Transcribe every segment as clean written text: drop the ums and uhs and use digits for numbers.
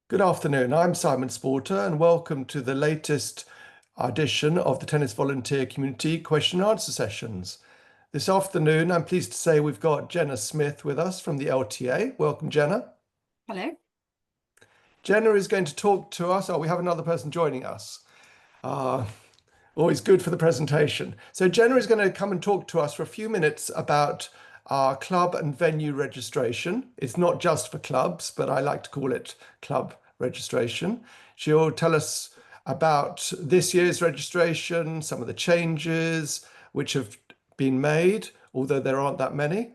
Good afternoon. I'm Simon Sporter, and welcome to the latest edition of the Tennis Volunteer Community Question and Answer Sessions. This afternoon, I'm pleased to say we've got Jenna Smith with us from the LTA. Welcome, Jenna. Hello. Jenna is going to talk to us. Oh, we have another person joining us. Uh, Always good for the presentation. So Jenna is going to come and talk to us for a few minutes about our club and venue registration. It's not just for clubs, but I like to call it club registration. She'll tell us about this year's registration, some of the changes which have been made, although there aren't that many,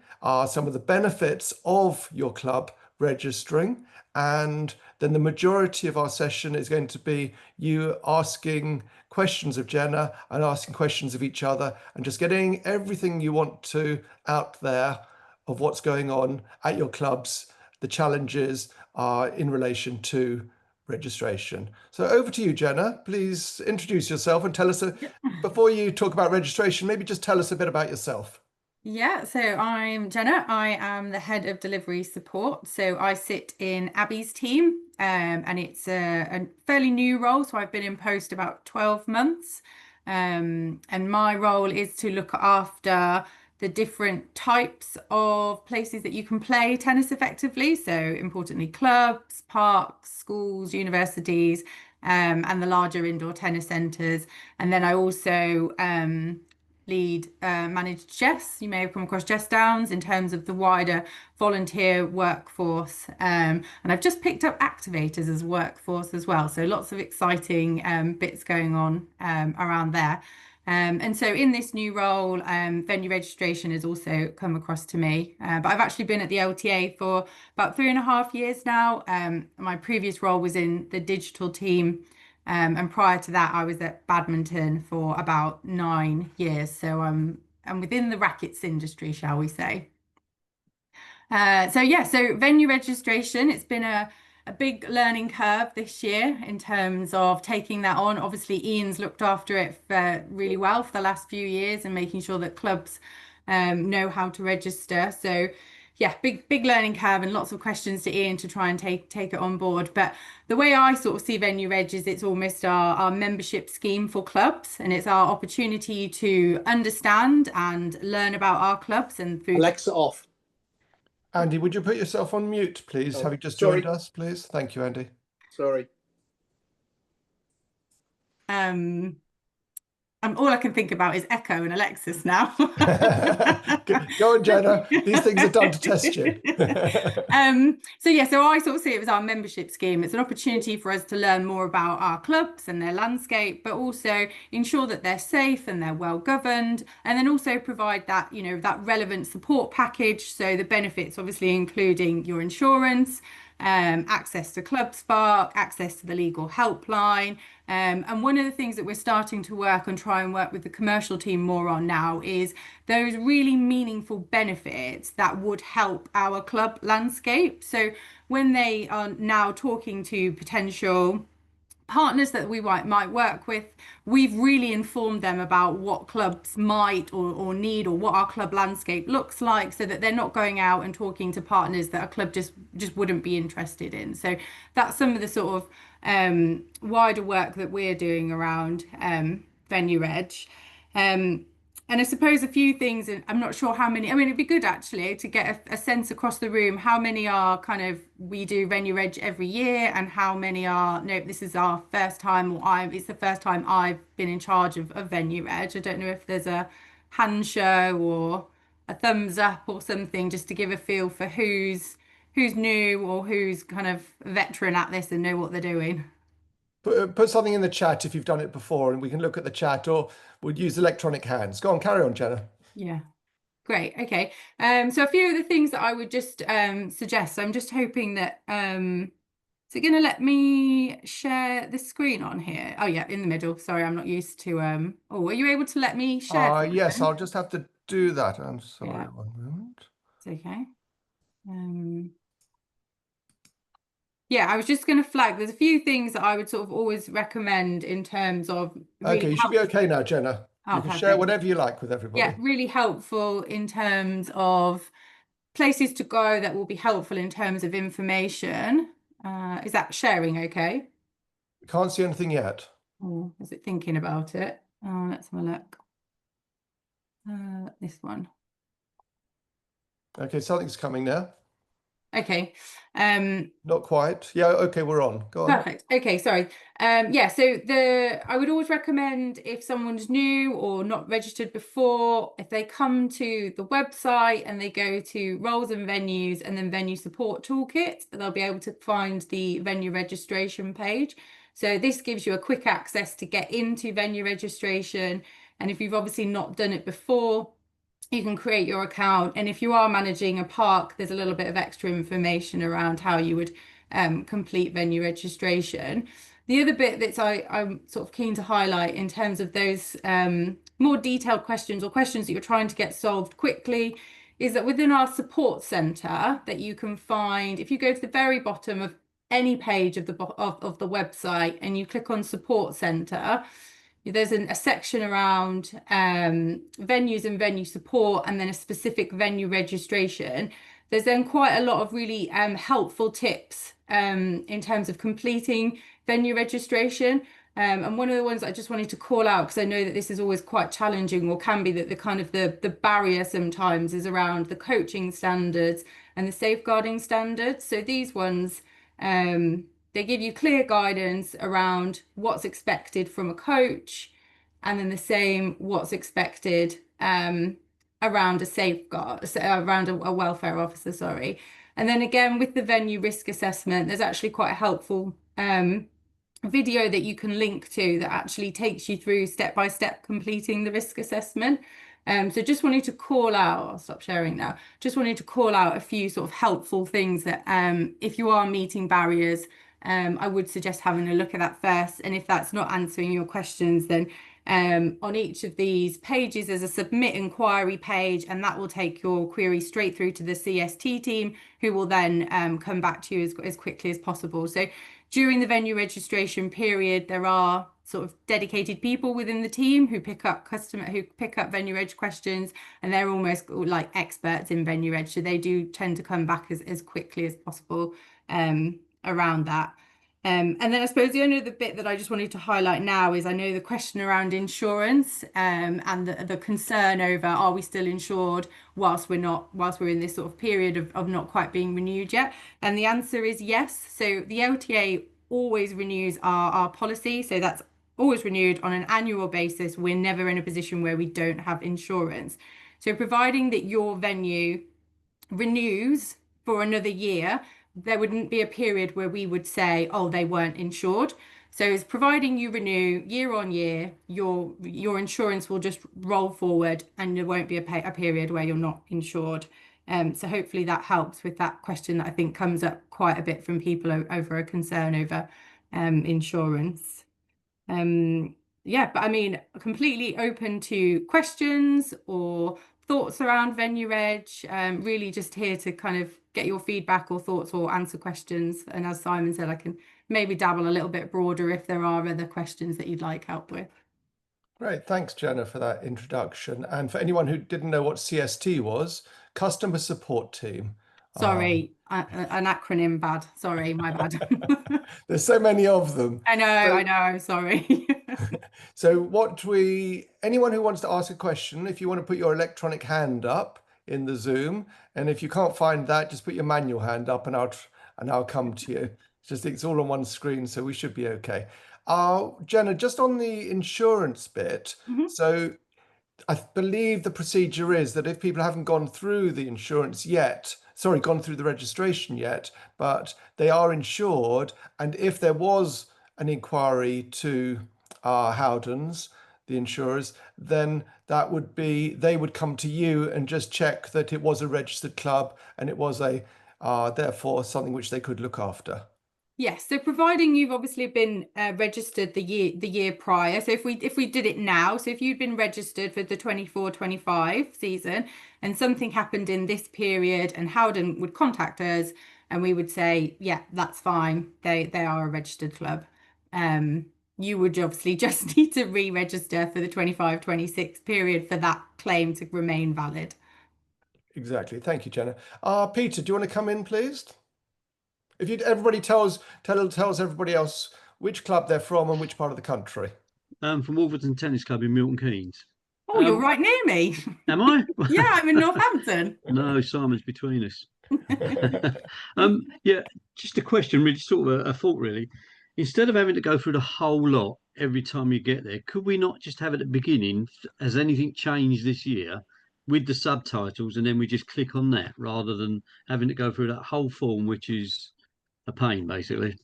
some of the benefits of your club registering, and then the majority of our session is going to be you asking questions of Jenna and asking questions of each other and just getting everything you want to out there of what's going on at your clubs, the challenges in relation to registration. So over to you, Jenna. Please introduce yourself and tell us, before you talk about registration, maybe just tell us a bit about yourself. Yeah, so I'm Jenna. I am the head of delivery support. So I sit in Abby's team, and it's a fairly new role. So I've been in post about 12 months. And my role is to look after the different types of places that you can play tennis effectively. So importantly, clubs, parks, schools, universities, and the larger indoor tennis centres. And then I also manage Jess. You may have come across Jess Downs in terms of the wider volunteer workforce. And I've just picked up activators as workforce as well. So lots of exciting bits going on around there. And so in this new role, venue registration has also come across to me. But I've actually been at the LTA for about 3.5 years now. My previous role was in the digital team. And prior to that, I was at badminton for about 9 years. So I'm within the rackets industry, shall we say. So venue registration, it's been a big learning curve this year in terms of taking that on. Obviously, Ian's looked after it really well for the last few years and making sure that clubs know how to register. So yeah, big learning curve and lots of questions to Ian to try and take it on board. But the way I sort of see Venue Reg is it's almost our membership scheme for clubs, and it's our opportunity to understand and learn about our clubs and through. Alexa off. Andy, would you put yourself on mute, please? Oh, Have you just sorry. joined us, please? Thank you, Andy. Sorry. All I can think about is Echo and Alexis now. Go on, Jenna. These things are done to test you. So I sort of see it as our membership scheme. It's an opportunity for us to learn more about our clubs and their landscape, but also ensure that they're safe and they're well governed, and then also provide that, that relevant support package. So the benefits, obviously, including your insurance, access to Club Spark, access to the legal helpline. And one of the things that we're starting to try and work with the commercial team more on now is those really meaningful benefits that would help our club landscape. So when they are now talking to potential partners that we might work with, we've really informed them about what clubs might or need, or what our club landscape looks like, so that they're not going out and talking to partners that a club just wouldn't be interested in. So that's some of the sort of wider work that we're doing around Venue Reg. And I suppose a few things, and I'm not sure how many, it'd be good actually to get a sense across the room, how many are kind of, we do Venue Reg every year, and how many are, no, this is our first time, or it's the first time I've been in charge of Venue Reg. I don't know if there's a hand show or a thumbs up or something, just to give a feel for who's new or who's kind of veteran at this and know what they're doing. Put something in the chat if you've done it before, and we can look at the chat, or we'll use electronic hands. Go on, carry on, Jenna. Yeah. Great. Okay. So a few of the things that I would just suggest. So I'm just hoping that is it going to let me share the screen on here? Oh yeah, in the middle. Sorry, I'm not used to oh, are you able to let me share? Yes, I'll just have to do that. I'm sorry, Yeah. one moment. It's okay. Yeah, I was just going to flag, there's a few things that I would sort of always recommend in terms of Okay, you should be okay now, Jenna. Oh, you can perfect. share whatever you like with everybody. Yeah, really helpful in terms of places to go that will be helpful in terms of information. Is that sharing okay? Can't see anything yet. Or is it thinking about it? Let's have a look. This one. Okay, something's coming now. Okay. Not quite. Yeah, okay, we're on. Go on. Perfect. Okay, sorry. Yeah, so I would always recommend if someone's new or not registered before, if they come to the website and they go to roles and venues and then venue support toolkit, they'll be able to find the venue registration page. So this gives you a quick access to get into venue registration. And if you've obviously not done it before, you can create your account. And if you are managing a park, there's a little bit of extra information around how you would complete venue registration. The other bit that I'm sort of keen to highlight in terms of those more detailed questions or questions that you're trying to get solved quickly is that within our support centre that you can find, if you go to the very bottom of any page of the website and you click on support centre, there's a section around venues and venue support and then a specific venue registration. There's then quite a lot of really helpful tips in terms of completing venue registration. And one of the ones I just wanted to call out, because I know that this is always quite challenging or can be that the kind of the barrier sometimes is around the coaching standards and the safeguarding standards. So these ones, they give you clear guidance around what's expected from a coach, and then the same what's expected around a safeguard, around a welfare officer, sorry. And then again, with the venue risk assessment, there's actually quite a helpful video that you can link to that actually takes you through step by step completing the risk assessment. So just wanted to call out, I'll stop sharing now, just wanted to call out a few sort of helpful things that if you are meeting barriers, I would suggest having a look at that first. And if that's not answering your questions, then on each of these pages, there's a submit inquiry page, and that will take your query straight through to the CST team, who will then come back to you as quickly as possible. So during the venue registration period, there are sort of dedicated people within the team who pick up venue reg questions, and they're almost like experts in venue reg. So they do tend to come back as quickly as possible around that. And then I suppose the only other bit that I just wanted to highlight now is I know the question around insurance and the concern over are we still insured whilst we're in this sort of period of not quite being renewed yet. And the answer is yes. So the LTA always renews our policy. So that's always renewed on an annual basis. We're never in a position where we don't have insurance. So providing that your venue renews for another year, there wouldn't be a period where we would say, oh, they weren't insured. So it's providing you renew year on year, your insurance will just roll forward and there won't be a period where you're not insured. So hopefully that helps with that question that I think comes up quite a bit from people over a concern over insurance. Yeah, but I mean, completely open to questions or thoughts around venue reg. Really just here to kind of get your feedback or thoughts or answer questions. And as Simon said, I can maybe dabble a little bit broader if there are other questions that you'd like help with. Great. Thanks, Jenna, for that introduction. And for anyone who didn't know what CST was, Customer Support Team. Sorry, an acronym bad. Sorry, my bad. There's so many of them. I know, sorry. So anyone who wants to ask a question, if you want to put your electronic hand up in the Zoom, and if you can't find that, just put your manual hand up and I'll come to you. It's all on one screen, so we should be okay. Jenna, just on the insurance bit, Mhm. so I believe the procedure is that if people haven't gone through the insurance yet, gone through the registration yet, but they are insured, and if there was an inquiry to Howdens, the insurers, then they would come to you and just check that it was a registered club and it was therefore something which they could look after. Yes, so providing you've obviously been registered the year prior. So if we did it now, so if you'd been registered for the 24-25 season and something happened in this period and Howden would contact us and we would say, yeah, that's fine. They are a registered club. You would obviously just need to re-register for the 25-26 period for that claim to remain valid. Exactly. Thank you, Jenna. Peter, do you want to come in, please? If you everybody tells everybody else which club they're from and which part of the country. From Wolverton Tennis Club in Milton Keynes. Oh, you're right near me. Am I? Yeah, I'm in Northampton. No, Simon's between us. Yeah, just a question, really, sort of a thought, really. Instead of having to go through the whole lot every time you get there, could we not just have at the beginning, has anything changed this year, with the subtitles, and then we just click on that rather than having to go through that whole form, which is a pain, basically.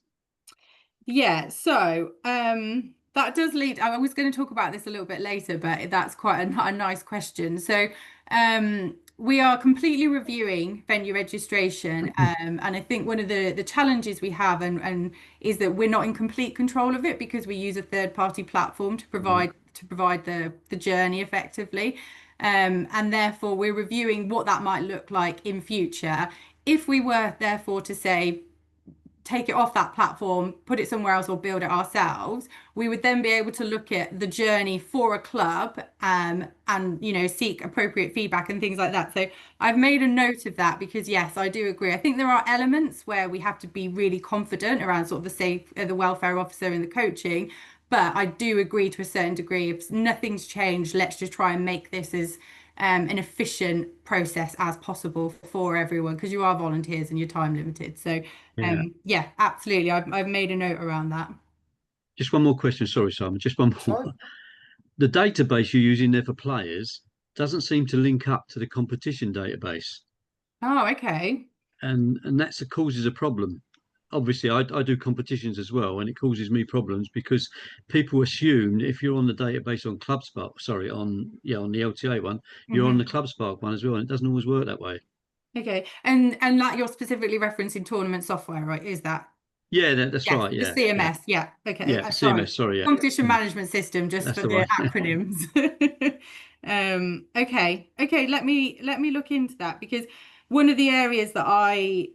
Yeah, so that does lead. I was going to talk about this a little bit later, but that's quite a nice question. So we are completely reviewing venue registration, and I think one of the challenges we have and is that we're not in complete control of it because we use a third party platform to provide the journey effectively, and therefore we're reviewing what that might look like in future. If we were therefore to say take it off that platform, put it somewhere else, or build it ourselves, we would then be able to look at the journey for a club, and seek appropriate feedback and things like that. So I've made a note of that because yes, I do agree. I think there are elements where we have to be really confident around sort of the welfare officer and the coaching. But I do agree to a certain degree. If nothing's changed, let's just try and make this as an efficient process as possible for everyone because you are volunteers and you're time limited. So Yeah. yeah, absolutely. I've made a note around that. Just one more question. Sorry, Simon. Just one more. Fine. The database you're using there for players doesn't seem to link up to the competition database, Oh, okay. and that causes a problem. Obviously, I do competitions as well, and it causes me problems because people assume if you're on the database on ClubSpark, sorry, on the LTA one, you're on the ClubSpark one as well, and it doesn't always work that way. Okay. And that you're specifically referencing tournament software, right? Is that? Yeah, that's Yes, right. the Yeah, CMS. Yeah. Okay. yeah. Sorry. CMS. Sorry, yeah. Competition management system, just That's for the the one. acronyms. Okay. Okay. Let me look into that because one of the areas that I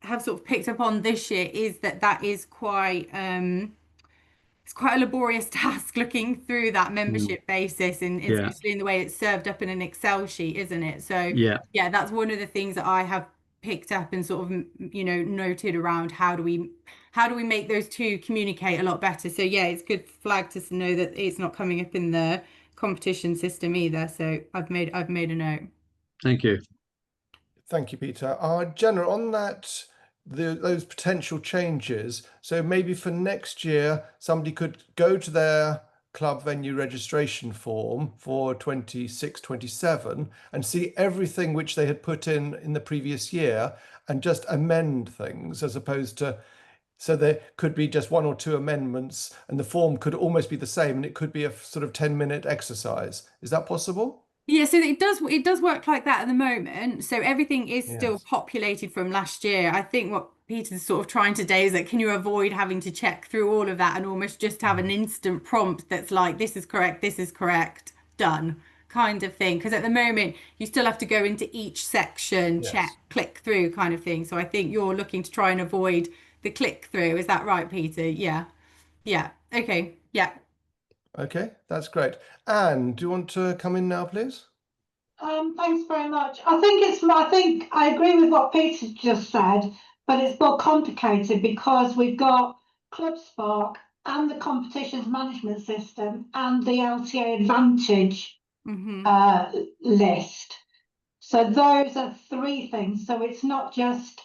have sort of picked up on this year is that is quite it's quite a laborious task looking through that Mm, membership basis and yeah, especially in the way it's served up in an Excel sheet, isn't it? So yeah. yeah, that's one of the things that I have picked up and sort of noted around how do we make those two communicate a lot better. So yeah, it's good flag to know that it's not coming up in the competition system either. So I've made a note. Thank you. Thank you, Peter. Jenna, on that, those potential changes. So maybe for next year, somebody could go to their club venue registration form for 26, 27 and see everything which they had put in the previous year and just amend things as opposed to, so there could be just one or two amendments and the form could almost be the same and it could be a sort of 10-minute exercise. Is that possible? Yeah, so it does work like that at the moment. So everything is still Yes. populated from last year. I think what Peter's sort of trying today is that can you avoid having to check through all of that and almost just have an instant prompt that's like this is correct, done kind of thing. Because at the moment you still have to go into each section, check, Yes. click through kind of thing. So I think you're looking to try and avoid the click through. Is that right, Peter? Yeah. Yeah. Okay. Yeah. Okay, that's great. Anne, do you want to come in now, please? Thanks very much. I think I agree with what Peter just said, but it's more complicated because we've got Club Spark and the competitions management system and the LTA Advantage Mm-hmm. list. So those are three things. So it's not just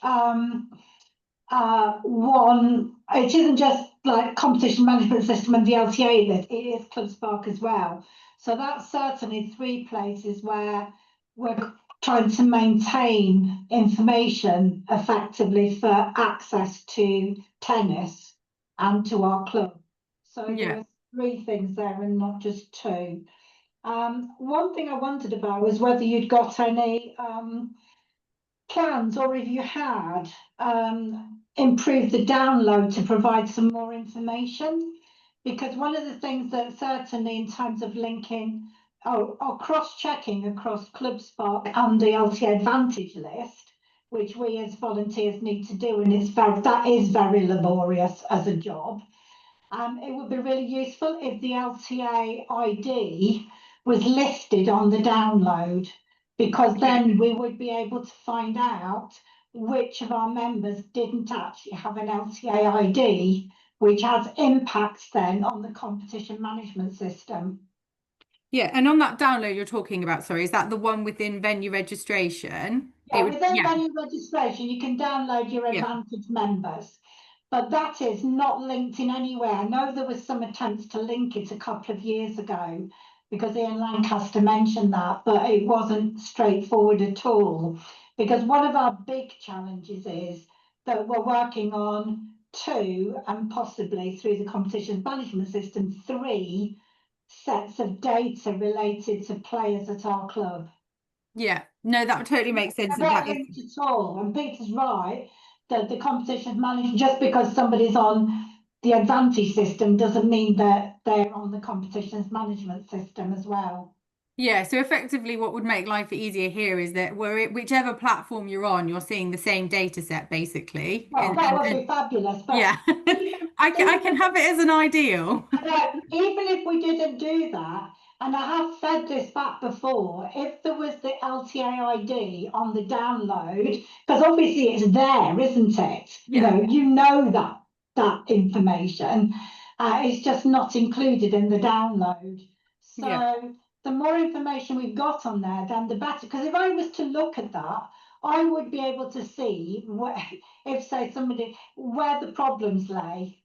one. It isn't just like competition management system and the LTA list. It is Club Spark as well. So that's certainly three places where we're trying to maintain information effectively for access to tennis and to our club. So there Yeah. are three things there and not just two. One thing I wondered about was whether you'd got any plans, or if you had, improved the download to provide some more information. Because one of the things that certainly in terms of linking or cross-checking across ClubSpark and the LTA Advantage list, which we as volunteers need to do, and that is very laborious as a job. It would be really useful if the LTA ID was listed on the download, because Okay. then we would be able to find out which of our members didn't actually have an LTA ID, which has impacts then on the competition management system. Yeah, and on that download you're talking about, sorry, is that the one within venue registration? Yeah, within venue registration, you can download your Yeah. Advantage members, but that is not linked in anywhere. I know there was some attempts to link it a couple of years ago because Ian Lancaster mentioned that, but it wasn't straightforward at all. Because one of our big challenges is that we're working on 2 and possibly through the competition management system 3 sets of data related to players at our club. Yeah, no, that totally makes sense. They're not linked at all. And Peter's right that the competition management, just because somebody's on the Advantage system doesn't mean that they're on the competitions management system as well. Yeah, so effectively what would make life easier here is that whichever platform you're on, you're seeing the same data set basically. Well, that would be fabulous. But yeah, I can have it as an ideal. Even if we didn't do that, and I have fed this back before, if there was the LTA ID on the download, because obviously it's there, isn't it? Yeah. You know that information. It's just not included in the download. So Yeah. the more information we've got on there, then the better. Because if I was to look at that, I would be able to see if, say, where the problems lay.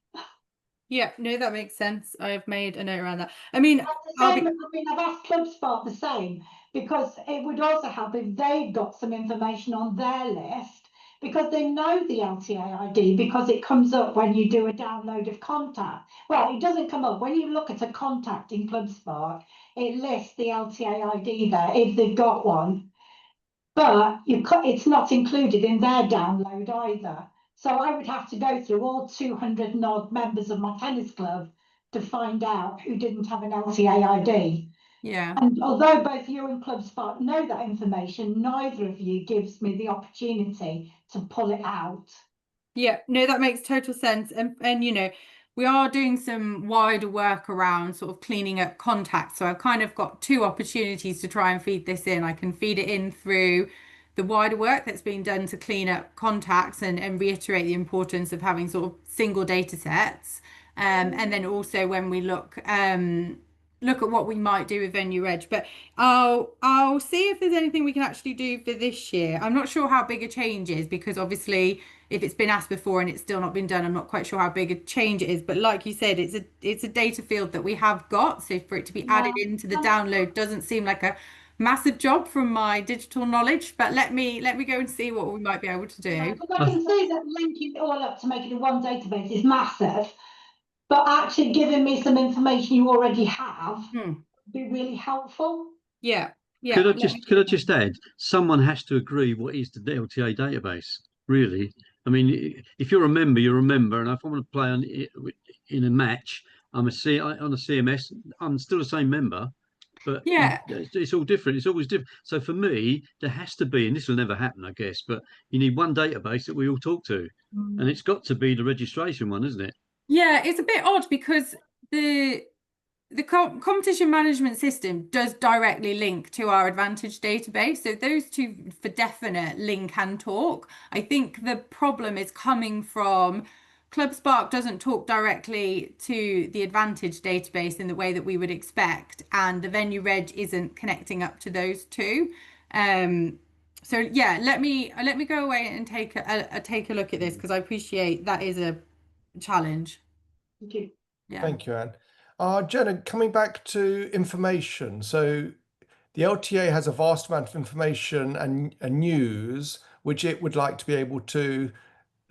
Yeah, no, that makes sense. I've made a note around that. I mean, I've asked ClubSpot the same, because it would also help if they've got some information on their list, because they know the LTA ID, because it comes up when you do a download of contact. Well, it doesn't come up. When you look at a contact in ClubSpot, it lists the LTA ID there if they've got one. But it's not included in their download either. So I would have to go through all 200 and odd members of my tennis club to find out who didn't have an LTA ID. yeah. And although both you and ClubSpot know that information, neither of you gives me the opportunity to pull it out. Yeah, no, that makes total sense. And we are doing some wider work around sort of cleaning up contacts. So I've kind of got 2 opportunities to try and feed this in. I can feed it in through the wider work that's being done to clean up contacts and reiterate the importance of having sort of single data sets. And then also when we look at what we might do with venue reg, but I'll see if there's anything we can actually do for this year. I'm not sure how big a change is, because obviously if it's been asked before and it's still not been done, I'm not quite sure how big a change it is. But like you said, it's a data field that we have got, so for it to be added into the download doesn't seem like a massive job from my digital knowledge. But let me go and see what we might be able to do. Yeah, I can see that linking it all up to make it in one database is massive. But actually giving me some information you already have would be really helpful. Yeah. Yeah. Could I just add, someone has to agree what is the LTA database, really. I mean, if you're a member, you're a member, and if I want to play in a match, on a CMS, I'm still the same member, but yeah, it's all different. It's always different. So for me, there has to be, and this will never happen, I guess, but you need one database that we all talk to, and it's got to be the registration one, isn't it? Yeah, it's a bit odd because the competition management system does directly link to our Advantage database. So those 2 for definite link and talk. I think the problem is coming from ClubSpark doesn't talk directly to the Advantage database in the way that we would expect, and the venue reg isn't connecting up to those 2. So yeah, let me go away and take a look at this, because I appreciate that is a challenge. Thank you. Yeah. Thank you, Anne. Jenna, coming back to information. So the LTA has a vast amount of information and news, which it would like to be able to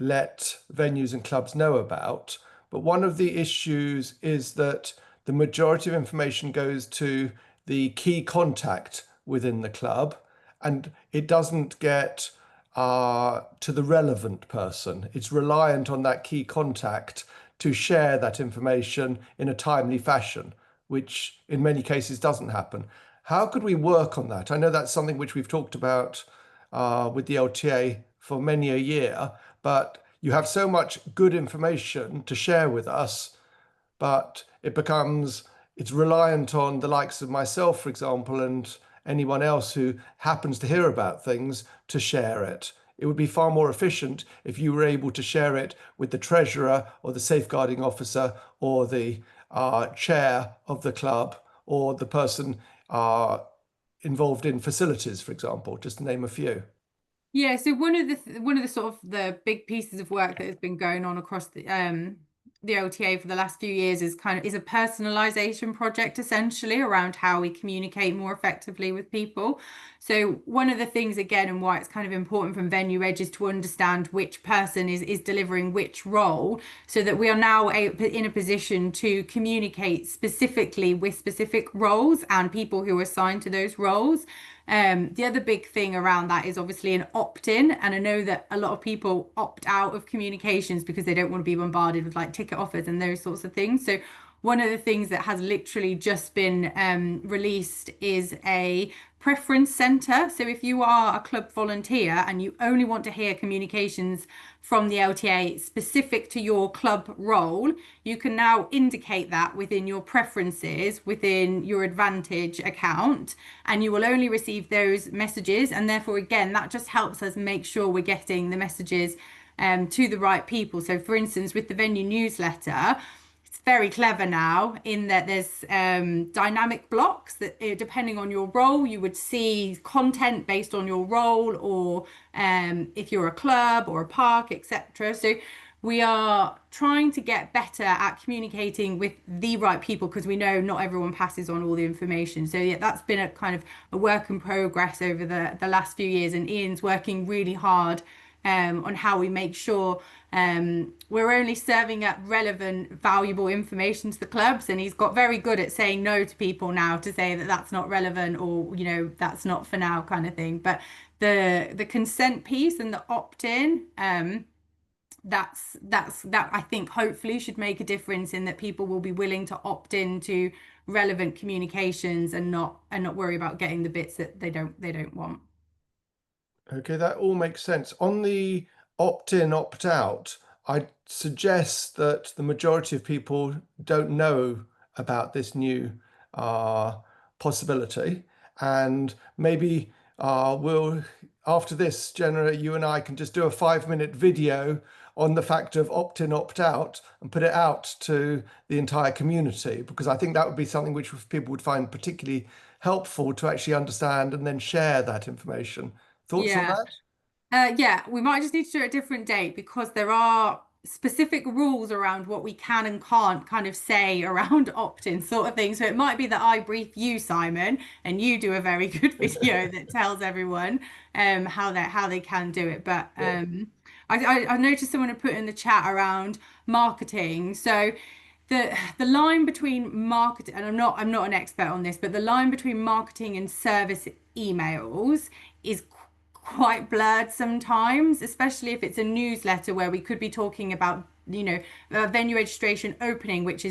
let venues and clubs know about. But one of the issues is that the majority of information goes to the key contact within the club, and it doesn't get to the relevant person. It's reliant on that key contact to share that information in a timely fashion, which in many cases doesn't happen. How could we work on that? I know that's something which we've talked about with the LTA for many a year, but you have so much good information to share with us, but it's reliant on the likes of myself, for example, and anyone else who happens to hear about things to share it. it would be far more efficient if you were able to share it with the treasurer or the safeguarding officer or the chair of the club or the person involved in facilities, for example, just to name a few. Yeah, so one of the sort of the big pieces of work that has been going on across the LTA for the last few years is a personalization project, essentially around how we communicate more effectively with people. So one of the things, again, and why it's kind of important from Venue Reg, is to understand which person is delivering which role, so that we are now in a position to communicate specifically with specific roles and people who are assigned to those roles. The other big thing around that is obviously an opt-in, and I know that a lot of people opt out of communications because they don't want to be bombarded with like ticket offers and those sorts of things. So one of the things that has literally just been released is a preference center. So if you are a club volunteer and you only want to hear communications from the LTA specific to your club role, you can now indicate that within your preferences within your Advantage account, and you will only receive those messages. And therefore, again, that just helps us make sure we're getting the messages to the right people. So for instance, with the venue newsletter, it's very clever now in that there's dynamic blocks that depending on your role, you would see content based on your role, or if you're a club or a park, etc. So we are trying to get better at communicating with the right people, because we know not everyone passes on all the information. So yeah, that's been a kind of a work in progress over the last few years, and Ian's working really hard on how we make sure we're only serving up relevant, valuable information to the clubs. And he's got very good at saying no to people now, to say that that's not relevant, or that's not for now, kind of thing. But the consent piece and the opt-in, that I think hopefully should make a difference, in that people will be willing to opt in to relevant communications and not worry about getting the bits that they don't want. Okay, that all makes sense. On the opt-in, opt-out, I suggest that the majority of people don't know about this new possibility, and maybe we'll, after this, Jenna, you and I can just do a 5-minute video on the fact of opt-in, opt-out, and put it out to the entire community, because I think that would be something which people would find particularly helpful to actually understand and then share that information. Thoughts on Yeah. that? Yeah, we might just need to do it a different date, because there are specific rules around what we can and can't kind of say around opt-in sort of thing. So it might be that I brief you, Simon, and you do a very good video that tells everyone how they can do it. But I noticed someone had put in the chat around marketing. So the line between marketing, and I'm not an expert on this, but the line between marketing and service emails is quite blurred sometimes, especially if it's a newsletter where we could be talking about venue registration opening, which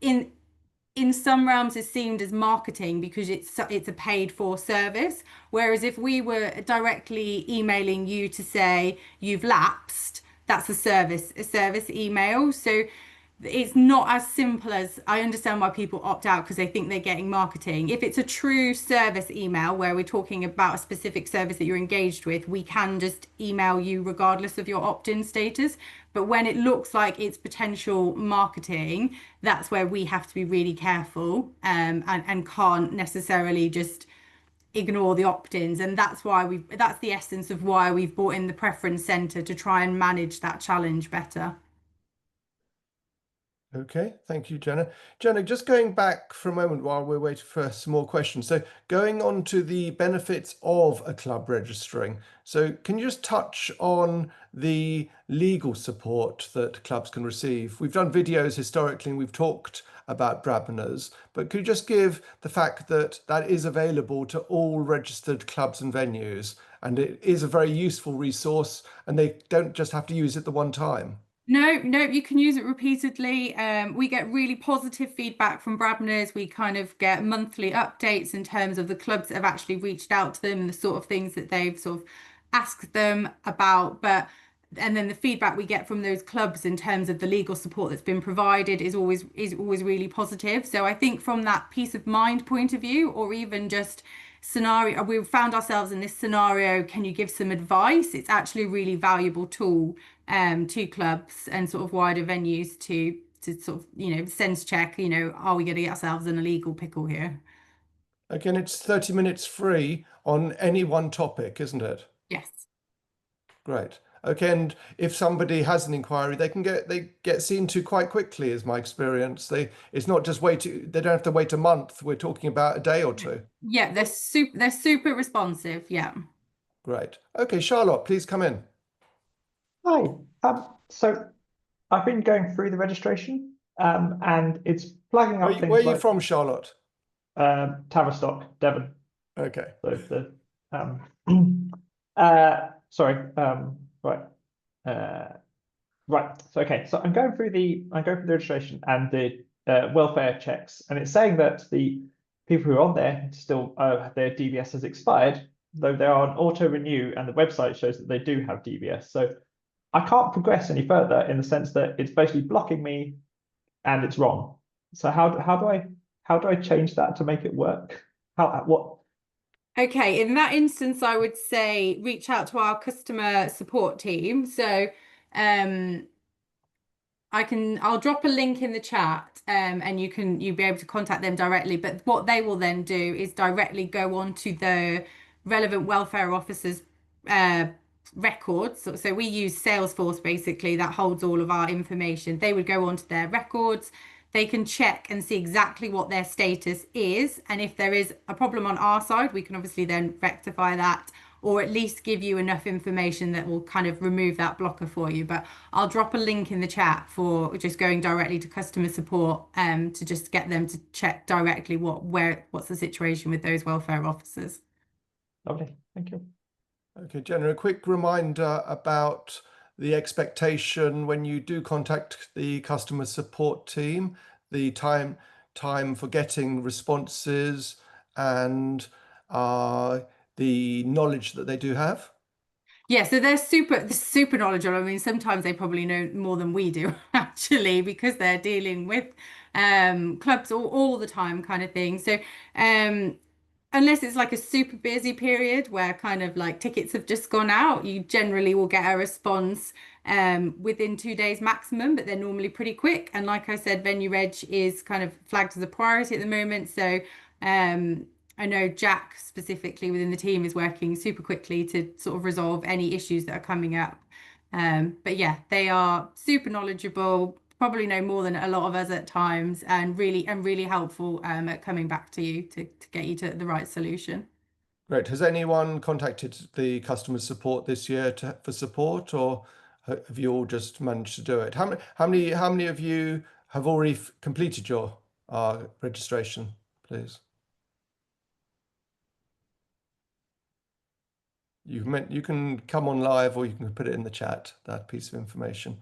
in some realms is seen as marketing because it's a paid for service. Whereas if we were directly emailing you to say you've lapsed, that's a service email. So it's not as simple as, I understand why people opt out because they think they're getting marketing. If it's a true service email where we're talking about a specific service that you're engaged with, we can just email you regardless of your opt-in status. But when it looks like it's potential marketing, that's where we have to be really careful, and can't necessarily just ignore the opt-ins. And that's the essence of why we've brought in the preference center, to try and manage that challenge better. Okay, thank you, Jenna. Jenna, just going back for a moment while we're waiting for some more questions. So going on to the benefits of a club registering. So can you just touch on the legal support that clubs can receive? We've done videos historically and we've talked about Brabners, but could you just give the fact that that is available to all registered clubs and venues, and it is a very useful resource, and they don't just have to use it the one time? No, you can use it repeatedly. We get really positive feedback from Brabners. We kind of get monthly updates in terms of the clubs that have actually reached out to them and the sort of things that they've sort of asked them about. And then the feedback we get from those clubs in terms of the legal support that's been provided is always really positive. So I think from that peace of mind point of view, or even just scenario, we found ourselves in this scenario, can you give some advice? It's actually a really valuable tool to clubs and sort of wider venues to sort of, sense check, are we going to get ourselves in a legal pickle here? Again, it's 30 minutes free on any one topic, isn't it? Yes. Great. Okay, and if somebody has an inquiry, they get seen to quite quickly, is my experience. It's not just they don't have to wait a month. We're talking about a day or two. Yeah, they're super responsive. Yeah. Great. Okay, Charlotte, please come in. Hi. So I've been going through the registration, and it's flagging up Where things are you like from, Charlotte? Tavistock, Devon. Okay. So sorry. Right. Right. So okay. So I'm going through the registration and the welfare checks, and it's saying that the people who are on there still their DBS has expired, though they are on auto renew, and the website shows that they do have DBS. So I can't progress any further in the sense that it's basically blocking me and it's wrong. So how do I change that to make it work? What? Okay, in that instance, I would say reach out to our customer support team. So I'll drop a link in the chat, and you'll be able to contact them directly. But what they will then do is directly go on to the relevant welfare officers records. So we use Salesforce basically that holds all of our information. They would go onto their records. They can check and see exactly what their status is. And if there is a problem on our side, we can obviously then rectify that, or at least give you enough information that will kind of remove that blocker for you. But I'll drop a link in the chat for just going directly to customer support to just get them to check directly what's the situation with those welfare officers. Lovely, thank you. Okay, Jenna, a quick reminder about the expectation when you do contact the customer support team, the time for getting responses and the knowledge that they do have. Yeah, so they're super knowledgeable. I mean, sometimes they probably know more than we do actually, because they're dealing with clubs all the time kind of thing. So unless it's like a super busy period where kind of like tickets have just gone out, you generally will get a response within 2 days maximum, but they're normally pretty quick. And like I said, venue reg is kind of flagged as a priority at the moment. So I know Jack specifically within the team is working super quickly to sort of resolve any issues that are coming up. But yeah, they are super knowledgeable, probably know more than a lot of us at times, and really helpful at coming back to you to get you to the right solution. Great. Has anyone contacted the customer support this year for support, or have you all just managed to do it? How many of you have already completed your registration, please? You can come on live, or you can put it in the chat, that piece of information.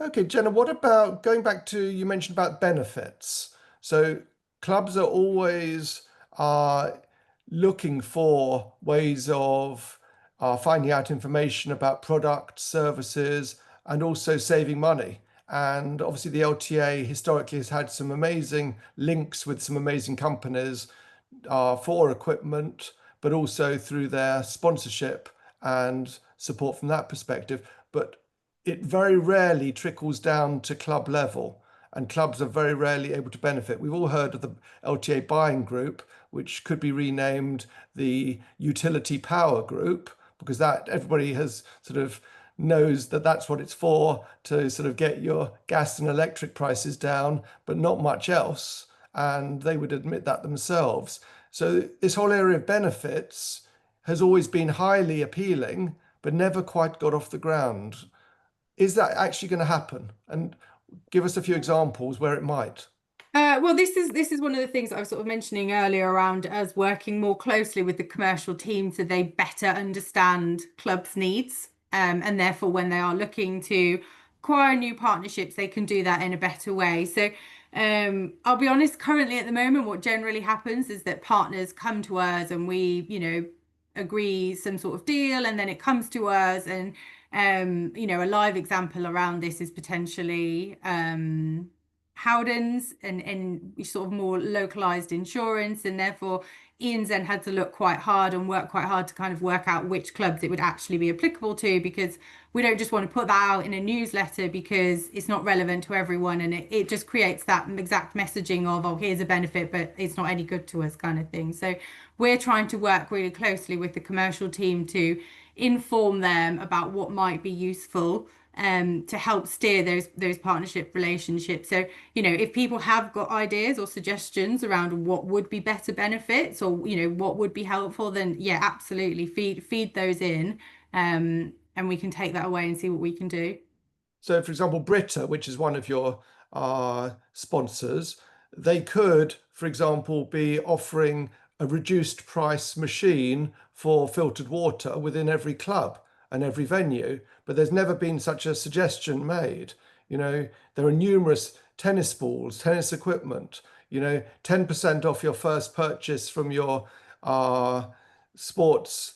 Okay, Jenna, what about going back to, you mentioned about benefits. So clubs are always looking for ways of finding out information about products, services, and also saving money. And obviously the LTA historically has had some amazing links with some amazing companies for equipment, but also through their sponsorship and support from that perspective. But it very rarely trickles down to club level, and clubs are very rarely able to benefit. We've all heard of the LTA buying group, which could be renamed the utility power group, because that everybody has sort of knows that that's what it's for, to sort of get your gas and electric prices down, but not much else. And they would admit that themselves. So this whole area of benefits has always been highly appealing, but never quite got off the ground. Is that actually going to happen? And give us a few examples where it might. Well, this is one of the things I was sort of mentioning earlier around us working more closely with the commercial team so they better understand clubs' needs. And therefore, when they are looking to acquire new partnerships, they can do that in a better way. So I'll be honest, currently at the moment, what generally happens is that partners come to us and we, agree some sort of deal, and then it comes to us. And a live example around this is potentially Howdens and sort of more localized insurance, and therefore Ian's then had to look quite hard and work quite hard to kind of work out which clubs it would actually be applicable to, because we don't just want to put that out in a newsletter because it's not relevant to everyone, and it just creates that exact messaging of, oh, here's a benefit, but it's not any good to us kind of thing. So we're trying to work really closely with the commercial team to inform them about what might be useful to help steer those partnership relationships. So, you know, if people have got ideas or suggestions around what would be better benefits, or, you know, what would be helpful, then yeah, absolutely feed those in, and we can take that away and see what we can do. So, for example, Britta, which is one of your sponsors, they could, for example, be offering a reduced price machine for filtered water within every club and every venue, but there's never been such a suggestion made. You know, there are numerous tennis balls, tennis equipment, you know, 10% off your first purchase from your sports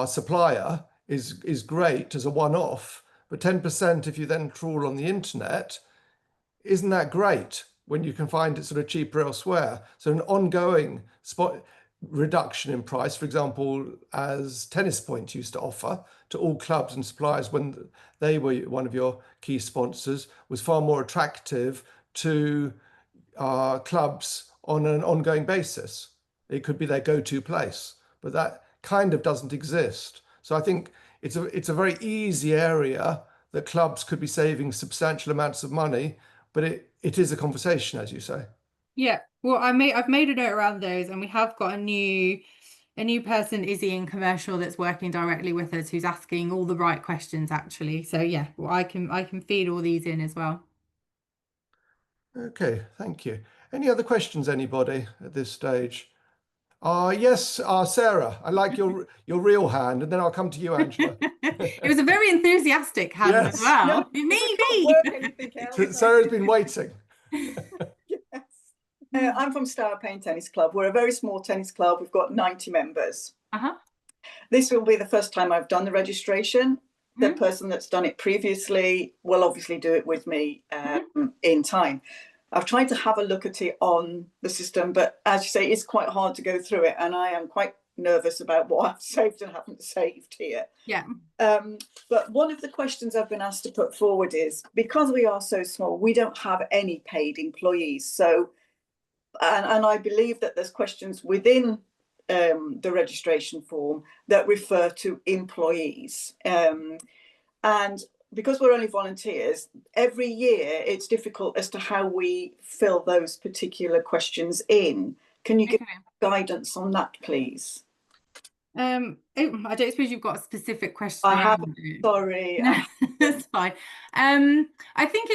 supplier is great as a one-off, but 10% if you then trawl on the internet, isn't that great when you can find it sort of cheaper elsewhere? So an ongoing spot reduction in price, for example, as Tennis Point used to offer to all clubs and suppliers when they were one of your key sponsors, was far more attractive to clubs on an ongoing basis. It could be their go-to place, but that kind of doesn't exist. So I think it's a very easy area that clubs could be saving substantial amounts of money, but it is a conversation, as you say. Yeah, well, I've made a note around those, and we have got a new person, Izzy, in commercial, that's working directly with us, who's asking all the right questions actually. So yeah, well, I can feed all these in as well. Okay, thank you. Any other questions, anybody, at this stage? Yes, Sarah, I like your real hand, and then I'll come to you, Angela. It was a very enthusiastic hand as Yes. well. No, Me. work anything else. Sarah's been waiting. Yes. I'm from Stour Pain Tennis Club. We're a very small tennis club. We've got 90 members. This will be the first time I've done the registration. The person that's done it previously will obviously do it with me in time. I've tried to have a look at it on the system, but as you say, it's quite hard to go through it, and I am quite nervous about what I've saved and haven't saved here. Yeah. But one of the questions I've been asked to put forward is, because we are so small, we don't have any paid employees. So, and I believe that there's questions within the registration form that refer to employees. And because we're only volunteers, every year it's difficult as to how we fill those particular questions in. Can you give guidance on that, please? I don't suppose you've got a specific question. I haven't, sorry. No, that's fine. I think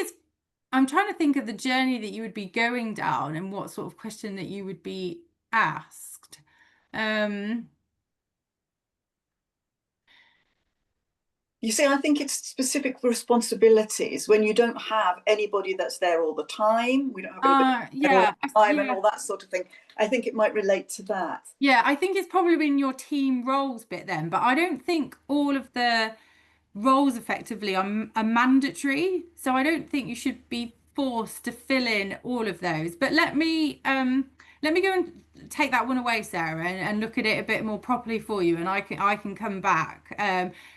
I'm trying to think of the journey that you would be going down and what sort of question that you would be asked. You see, I think it's specific responsibilities when you don't have anybody that's there all the time. We don't have anybody there all the time and all that sort of thing. I think it might relate to that. Yeah, I think it's probably in your team roles bit then, but I don't think all of the roles effectively are mandatory. So I don't think you should be forced to fill in all of those. But let me go and take that one away, Sarah, and look at it a bit more properly for you, and I can come back.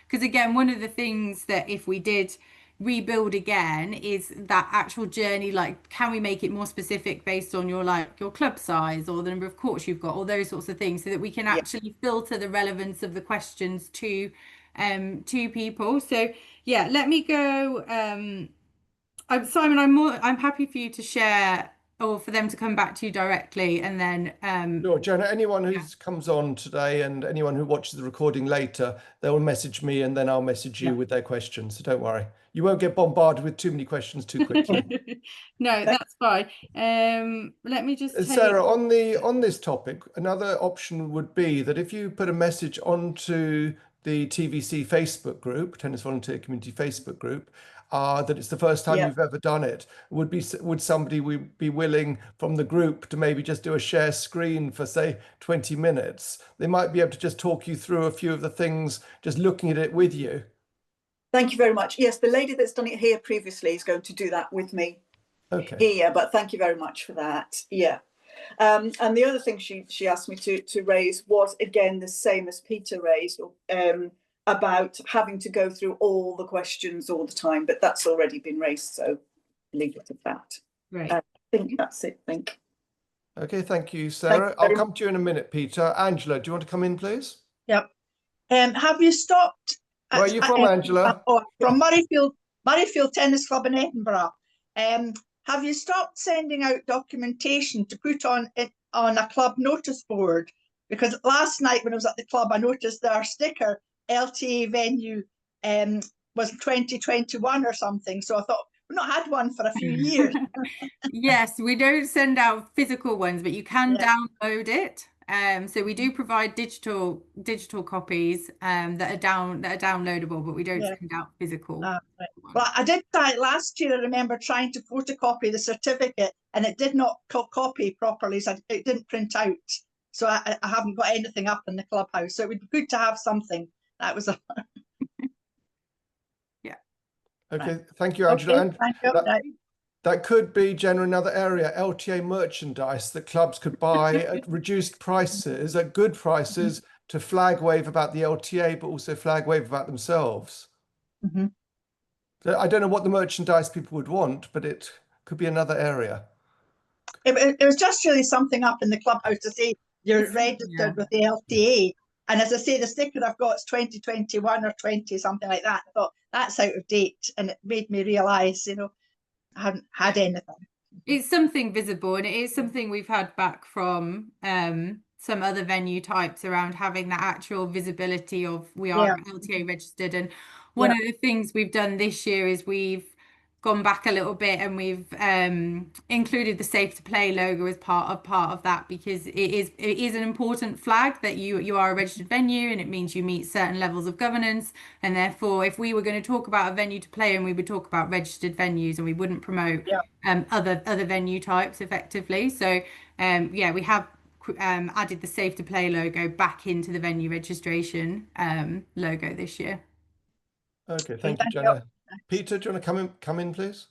Because again, one of the things that if we did rebuild again is that actual journey, like, can we make it more specific based on your club size or the number of courts you've got, all those sorts of things, so that we can actually filter the relevance of the questions to people. So yeah, let me go. Simon, I'm happy for you to share, or for them to come back to you directly, and then Sure, Jenna, anyone who comes on today and anyone who watches the recording later, they will message me and then I'll message you with their questions. So don't worry. You won't get bombarded with too many questions too quickly. No, that's fine. Let me just Sarah, on this topic, another option would be that if you put a message onto the TVC Facebook group, Tennis Volunteer Community Facebook group, that it's the first time you've ever done it, would somebody be willing from the group to maybe just do a share screen for, say, 20 minutes? They might be able to just talk you through a few of the things, just looking at it with you. Thank you very much. Yes, the lady that's done it here previously is going to do that with me here, but thank you very much for that. Yeah. And the other thing she asked me to raise was, again, the same as Peter raised, about having to go through all the questions all the time, but that's already been raised, so leave it at that. Right. I think that's it, I think. Okay, thank you, Sarah. I'll come to you in a minute, Peter. Angela, do you want to come in, please? Yep. Have you stopped? Where are you from, Angela? From Murrayfield Tennis Club in Edinburgh. Have you stopped sending out documentation to put on a club notice board? Because last night when I was at the club, I noticed their sticker LTA venue was 2021 or something. So I thought we've not had one for a few years. Yes, we don't send out physical ones, but you can download it. So we do provide digital copies that are downloadable, but we don't send out physical. Right. Well, I did try it last year. I remember trying to photocopy the certificate, and it did not copy properly, so it didn't print out. So I haven't got anything up in the clubhouse. So it would be good to have something. That was a Okay, thank you, Angela. Okay, thank you. That could be, Jenna, another area, LTA merchandise that clubs could buy at reduced prices, at good prices, to flag wave about the LTA, but also flag wave about themselves. Mm-hmm. So I don't know what the merchandise people would want, but it could be another area. It was just really something up in the clubhouse to say you're registered with the LTA. And as I say, the sticker I've got is 2021 or 20, something like that. I thought that's out of date, and it made me realise, I hadn't had anything. It's something visible, and it is something we've had back from some other venue types around having that actual visibility of we are LTA registered. And one of the things we've done this year is we've gone back a little bit, and we've included the Safe to Play logo as part of that, because it is an important flag that you are a registered venue, and it means you meet certain levels of governance. And therefore, if we were going to talk about a venue to play, and we would talk about registered venues, and we wouldn't promote other venue types effectively. So we have added the Safe to Play logo back into the venue registration logo this year. Okay, thank you, Jenna. Peter, do you want to come in, please?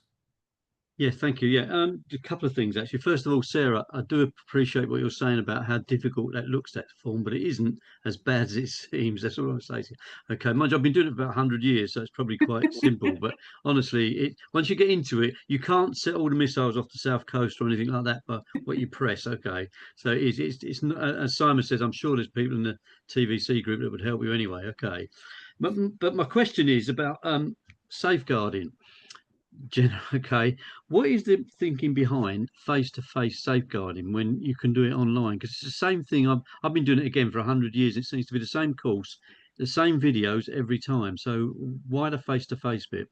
Yeah, thank you. Yeah, a couple of things actually. First of all, Sarah, I do appreciate what you're saying about how difficult that looks, that form, but it isn't as bad as it seems. That's all I'm saying. Okay, mind you, I've been doing it for about 100 years, so it's probably quite simple. But honestly, once you get into it, you can't set all the missiles off the south coast or anything like that. But what you press, okay. So it's not, as Simon says, I'm sure there's people in the TVC group that would help you anyway. Okay, but my question is about safeguarding. Jenna, okay, what is the thinking behind face-to-face safeguarding when you can do it online? Because it's the same thing. I've been doing it again for 100 years. It seems to be the same course, the same videos every time. So why the face-to-face bit?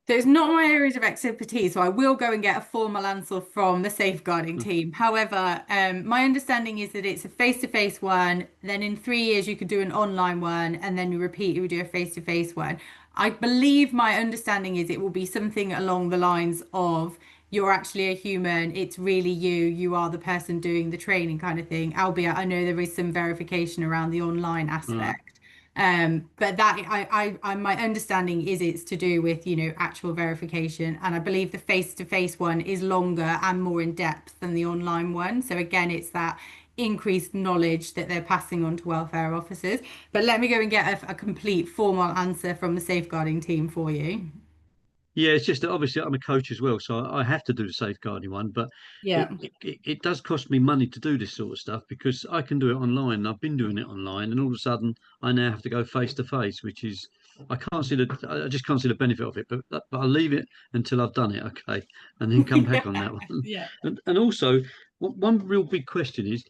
So it's not my areas of expertise, so I will go and get a formal answer from the safeguarding team. However, my understanding is that it's a face-to-face one, then in 3 years you could do an online one, and then you would do a face-to-face one. I believe my understanding is it will be something along the lines of you're actually a human, it's really you are the person doing the training kind of thing, albeit I know there is some verification around the online aspect. But that my understanding is it's to do with, actual verification. And I believe the face-to-face one is longer and more in depth than the online one. So again, it's that increased knowledge that they're passing on to welfare officers. But let me go and get a complete formal answer from the safeguarding team for you. Yeah, it's just that obviously I'm a coach as well, so I have to do the safeguarding one, but it does cost me money to do this sort of stuff because I can do it online. And I've been doing it online, and all of a sudden I now have to go face to face, which is I just can't see the benefit of it. But I'll leave it until I've done it, okay, and then come back on that one. Yeah. And also one real big question is,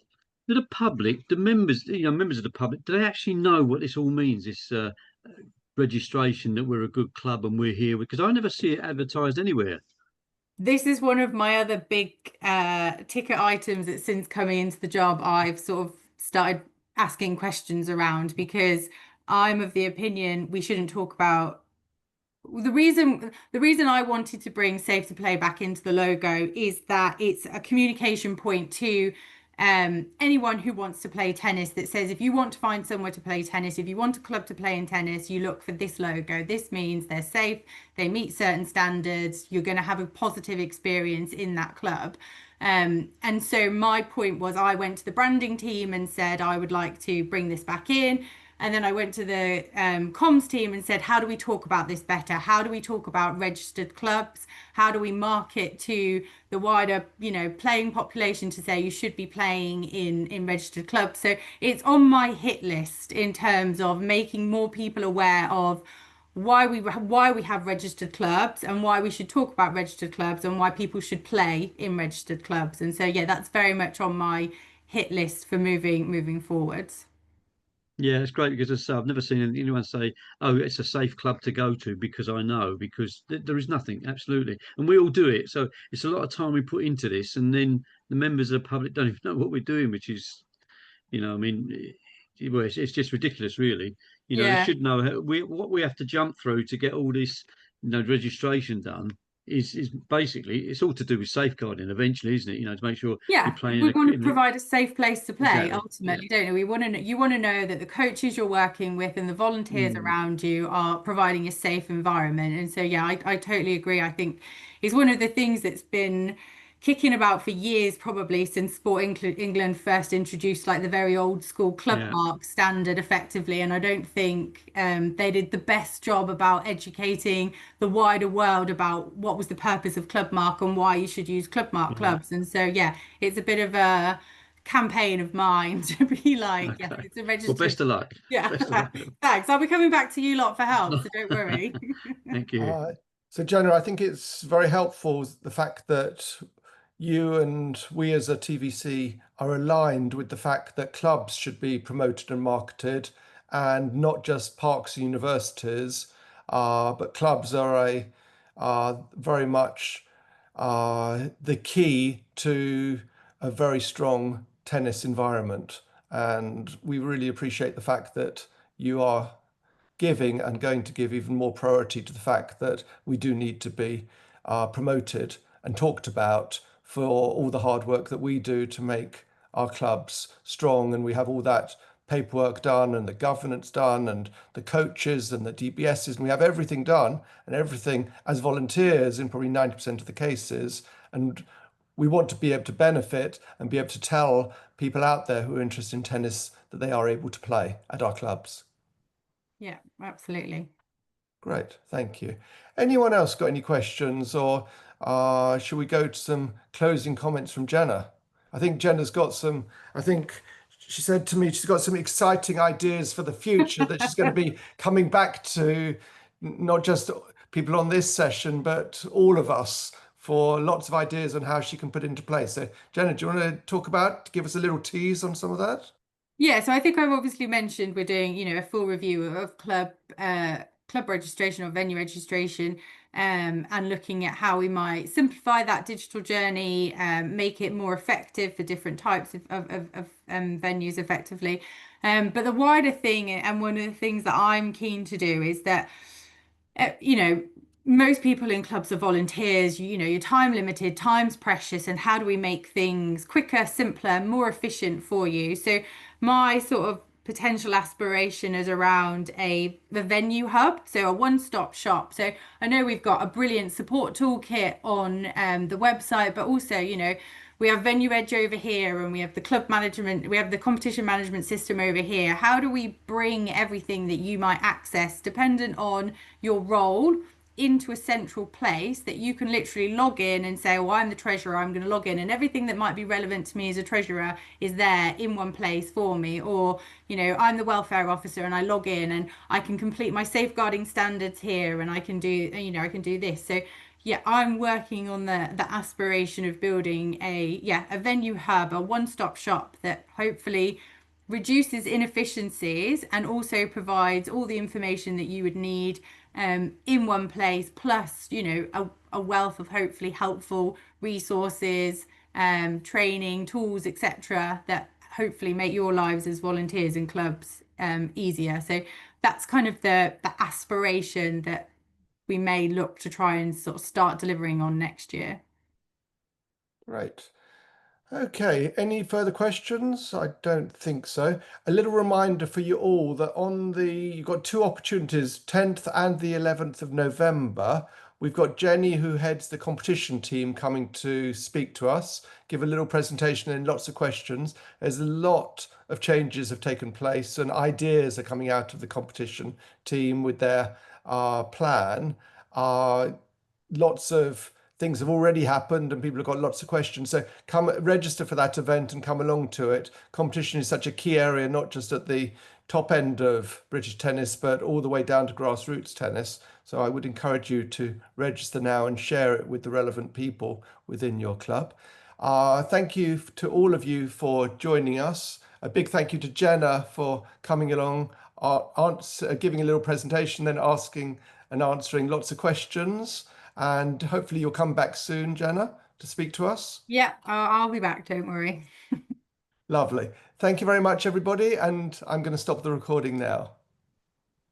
do the public, the members, members of the public, do they actually know what this all means? This registration, that we're a good club and we're here, because I never see it advertised anywhere. This is one of my other big ticket items that since coming into the job I've sort of started asking questions around, because I'm of the opinion we shouldn't talk about the reason I wanted to bring Safe to Play back into the logo is that it's a communication point to anyone who wants to play tennis, that says if you want to find somewhere to play tennis, if you want a club to play in tennis, you look for this logo. This means they're safe, they meet certain standards, you're going to have a positive experience in that club. And so my point was, I went to the branding team and said, I would like to bring this back in. And then I went to the comms team and said, how do we talk about this better? How do we talk about registered clubs? How do we market to the wider, playing population to say you should be playing in registered clubs? So it's on my hit list in terms of making more people aware of why we have registered clubs and why we should talk about registered clubs and why people should play in registered clubs. And so, yeah, that's very much on my hit list for moving forwards. Yeah, it's great because as I say, I've never seen anyone say, "Oh, it's a safe club to go to," because I know because there is nothing, absolutely, and we all do it. So it's a lot of time we put into this, and then the members of the public don't even know what we're doing, which is, I mean, well, it's just ridiculous, really. They Yeah. should know what we have to jump through to get all this, registration done. Is basically it's all to do with safeguarding eventually, isn't it? To make sure you're Yeah, playing we want to in provide a safe place to play exactly. ultimately, don't we? You want to know that the coaches you're working with and the volunteers around you are providing a safe environment. And so, yeah, I totally agree. I think it's one of the things that's been kicking about for years, probably since England first introduced like the very old school club Yeah. mark standard effectively. And I don't think they did the best job about educating the wider world about what was the purpose of club mark and why you should use club mark Yeah. clubs. And so, yeah, it's a bit of a campaign of mine to be like, yes, Okay. it's a Well, registered. best of luck. Yeah, Best of luck. thanks. I'll be coming back to you lot for help, so don't worry. Thank you. So Jenna, I think it's very helpful the fact that you and we as a TVC are aligned with the fact that clubs should be promoted and marketed, and not just parks and universities, but clubs are very much the key to a very strong tennis environment. And we really appreciate the fact that you are giving and going to give even more priority to the fact that we do need to be promoted and talked about for all the hard work that we do to make our clubs strong. And we have all that paperwork done and the governance done and the coaches and the DBSs, and we have everything done and everything as volunteers in probably 90% of the cases. And we want to be able to benefit and be able to tell people out there who are interested in tennis that they are able to play at our clubs. Yeah, absolutely. Great, thank you. Anyone else got any questions, or should we go to some closing comments from Jenna? I think Jenna's got some, I think she said to me she's got some exciting ideas for the future that she's going to be coming back to, not just people on this session, but all of us, for lots of ideas on how she can put into place. So Jenna, do you want to give us a little tease on some of that? Yeah, so I think I've obviously mentioned we're doing, a full review of club registration or venue registration, and looking at how we might simplify that digital journey, make it more effective for different types of venues effectively. But the wider thing, and one of the things that I'm keen to do is that, most people in clubs are volunteers. You're time limited, time's precious, and how do we make things quicker, simpler, more efficient for you? So my sort of potential aspiration is around the venue hub, so a one-stop shop. So I know we've got a brilliant support toolkit on the website, but also, we have Venue Edge over here, and we have the club management, we have the competition management system over here. How do we bring everything that you might access, dependent on your role, into a central place that you can literally log in and say, oh, I'm the treasurer, I'm going to log in, and everything that might be relevant to me as a treasurer is there in one place for me. Or, I'm the welfare officer and I log in and I can complete my safeguarding standards here, and I can do, I can do this. So yeah, I'm working on the aspiration of building a venue hub, a one-stop shop that hopefully reduces inefficiencies and also provides all the information that you would need in one place, plus a wealth of hopefully helpful resources, training tools, etc., that hopefully make your lives as volunteers in clubs easier. So that's kind of the aspiration that we may look to try and sort of start delivering on next year. Right. Okay, any further questions? I don't think so. A little reminder for you all that you've got two opportunities, 10th and the 11th of November. We've got Jenny, who heads the competition team, coming to speak to us, give a little presentation and lots of questions. There's a lot of changes have taken place and ideas are coming out of the competition team with their plan. Lots of things have already happened and people have got lots of questions. So come register for that event and come along to it. Competition is such a key area, not just at the top end of British tennis, but all the way down to grassroots tennis. So I would encourage you to register now and share it with the relevant people within your club. Thank you to all of you for joining us. A big thank you to Jenna for coming along, giving a little presentation, then asking and answering lots of questions. And hopefully you'll come back soon, Jenna, to speak to us. Yeah, I'll be back, don't worry. Lovely. Thank you very much, everybody. And I'm going to stop the recording now.